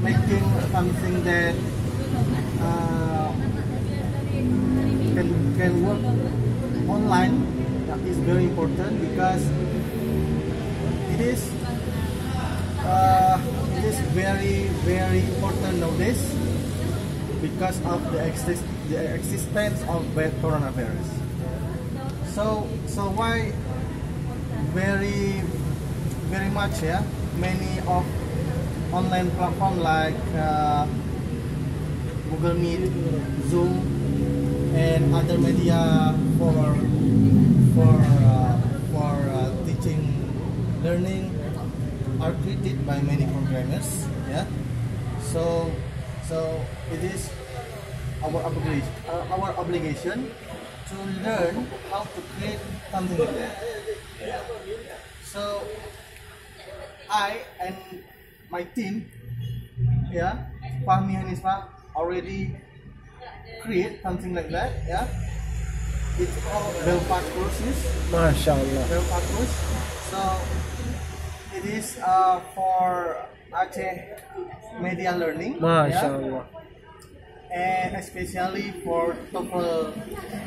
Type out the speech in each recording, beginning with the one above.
making something that can work online is very important because it is very important nowadays because of the existence of the coronavirus. So why very much many of online platform like Google Meet, Zoom, and other media for teaching, learning are created by many programmers. So it is our obligation to learn how to create something like that. So I and my team, Fahmi Hanisma, already create something like that. It's called Belfast courses. MashaAllah. Belfast course. So it is for Aceh media learning. MashaAllah. And especially for TOEFL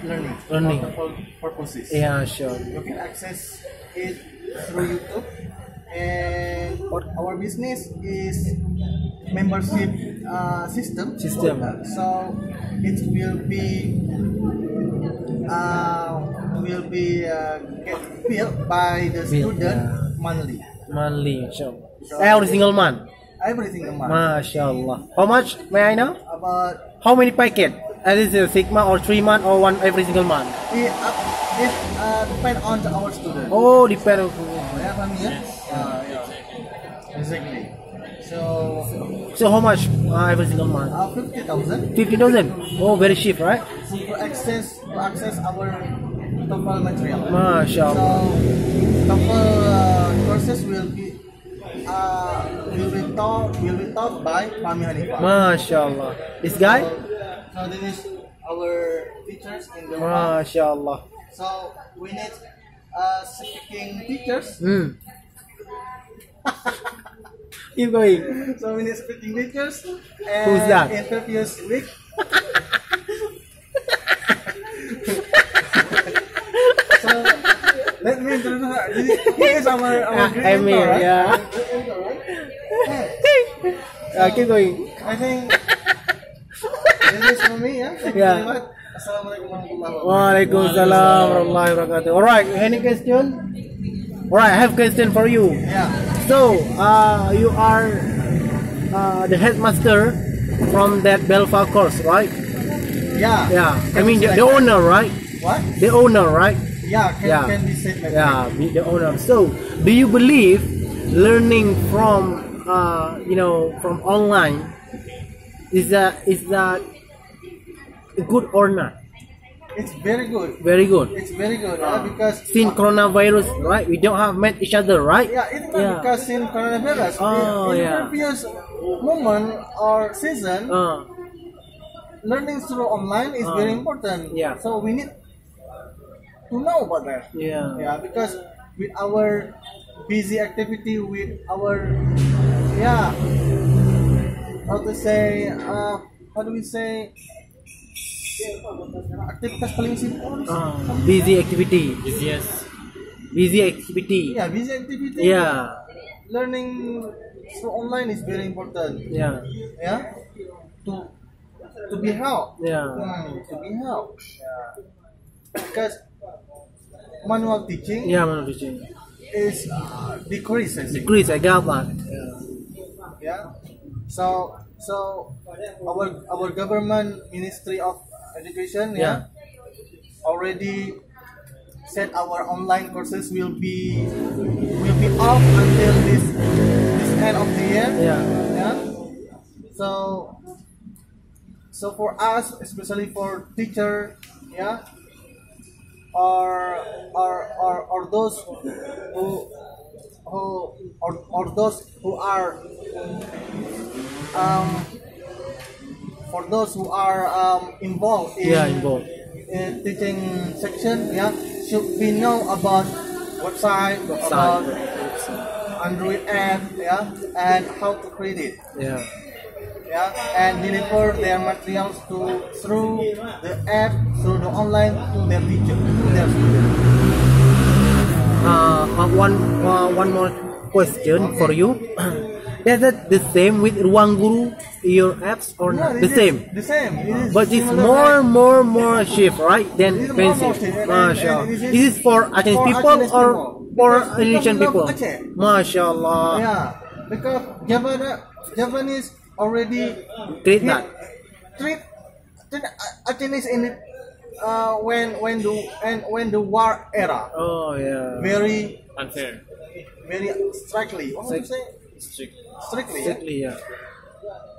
learning. For TOEFL purposes. Yeah, sure. You can access it through YouTube. And our business is membership system. So it will be get billed by the student monthly. Inshallah. Every single month. MashaAllah. How much may I know? About how many packet? Is it 6 months or 3 months or one every single month? It depends on our student. Oh, depend on. Exactly. So how much every single month? 50,000. 50,000. Oh, very cheap, right? To access our TOEFL material. MashaAllah. So TOEFL courses will be taught by Fahmi Hanifah. MashaAllah. This guy? So this is our teachers in the MashaAllah. So we need speaking teachers. Keep going. So we need speaking teachers. And who's that? Interviews week. So let me introduce her. He is our Emir, right? yeah. Keep going. I think this is for me, Thank you very much. Assalamualaikum warahmatullahi wabarakatuh. Waalaikumsalam warahmatullahi wabarakatuh. Alright, any question? Alright, I have question for you. So, you are the headmaster from that Belfast course, right? Yeah. I mean the owner, right? What? The owner, right? Can be said like that. Be the owner. So, do you believe learning from from online is that good or not? It's very good. Very good. It's very good because since coronavirus, right? We don't have met each other, right? It's not because since coronavirus. In previous moment or season, learning through online is very important. So we need to know about that. Because with our busy activity, with our how do we say? Aktivitas paling simpel. Busy activity. Busy activity. Busy activity. Learning through online is very important. To be helped. To be helped. Because manual teaching. Is decreases. I got that. So our government Ministry of Education already said our online courses will be off until this end of the year. So for us, especially for teacher, or those who are for those who are involved in teaching section, should we know about website. About Android app, and how to create it. yeah, and deliver their materials through the app, through the online to their teacher, to their students. One more question for you. Is it the same with Ruang Guru, your apps, or not? The same? The same. But it's more cheap, right? Than expensive. MashaAllah. Is it for Aceh people or for Indonesian people? MashaAllah. Yeah, because Japanese already treat that. Treat Aceh in it when the war era. Oh yeah. Very unfair. Very strictly. What would you say? Strictly, yeah.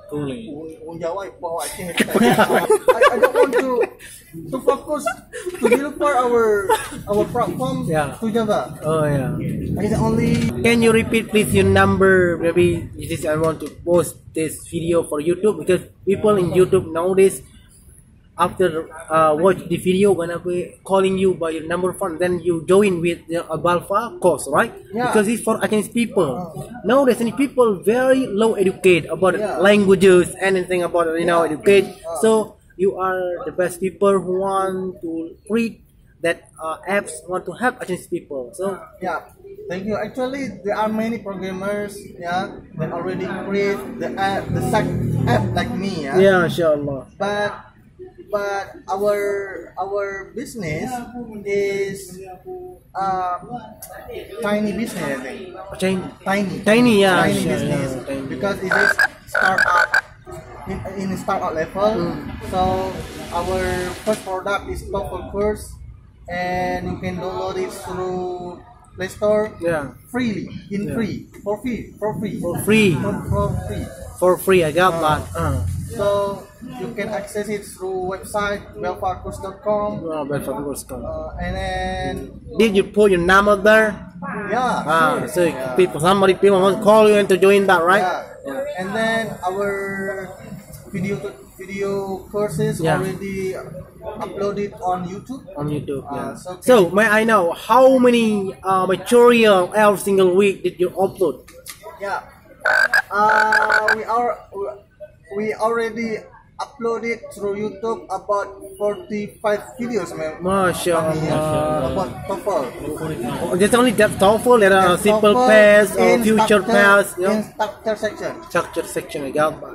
Truly. I don't want to focus to deliver our platform to Java. Oh yeah. It's only. Can you repeat please your number? Maybe I want to post this video for YouTube because people in YouTube nowadays after watch the video gonna be calling you by your number phone, then you join with the Balfa course, right? Yeah. Because it's for Aceh people. Nowadays, any people very low educated about languages, anything about educate. So you are the best people who want to read that apps, want to help Aceh people. So yeah, thank you. Actually, there are many programmers, that already create the app like me, Yeah, inshallah. But our business is tiny business, I think. Tiny business, because it is startup in startup level. So our first product is TOEFL course, and you can download it through Play Store. Yeah. Freely, for free. I got that. So you can access it through website belfarcourse.com. And then did you put your number there? Yeah. Sure. So people want to call you and to join that, right? Yeah. And then our video courses already uploaded on YouTube. So may I know how many material every single week did you upload? Yeah. We already uploaded through YouTube about 45 videos, man. MashaAllah. About TOEFL. Just only that TOEFL, there are simple pass or future pass. In structure section. I got that.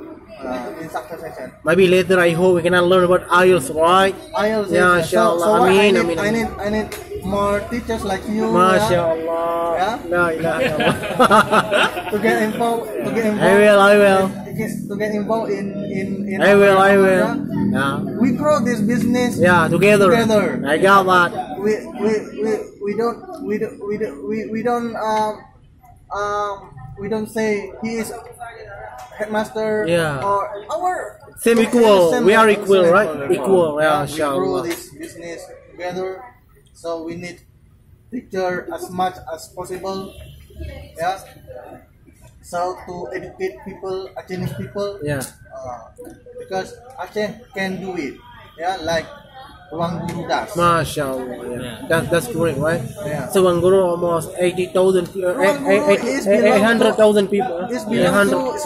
In structure section. Maybe later I hope we can learn about IELTS, right? IELTS. Yeah, inshallah. So I need more teachers like you. MashaAllah. Yeah. La ilaha illallah. To get involved. I will. To get involved in I will. Yeah. We grow this business. Yeah, together. I got that. We don't say he is headmaster. Yeah. Or our same equal. We are equal, right? Equal. Yeah, we grow inshallah. this business together. So we need teacher as much as possible. Yeah. So to educate people, Aceh people. Yeah. Because Aceh can do it. Yeah, like Ruang Guru does. MashaAllah. Yeah. That's great, right? Yeah. So Ruang Guru almost 80,000 800,000 people. It's belong to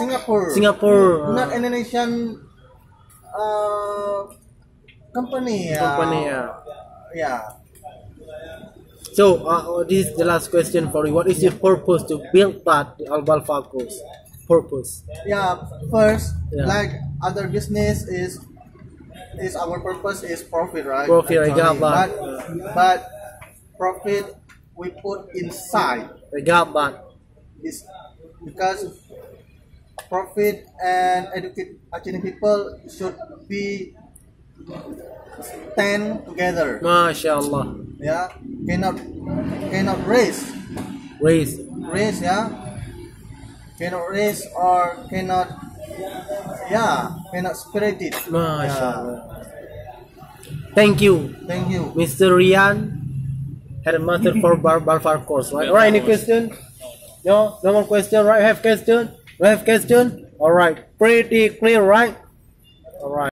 Singapore. Not Indonesian company. Yeah. So this is the last question for you. What is your purpose to build that Al-Balfa course? Purpose? Yeah, first, like other business is our purpose is profit, right? Profit, I got that. But profit we put inside. I got that. Is because profit and educate Aceh people should be stand together. MashaAllah. Yeah, cannot race. Yeah, cannot race or cannot spirit it. MashaAllah. Thank you, Mr. Rian, headmaster for Balfa course, right? Alright, any question? No more question, right? Have question? All right, pretty clear, right? All right.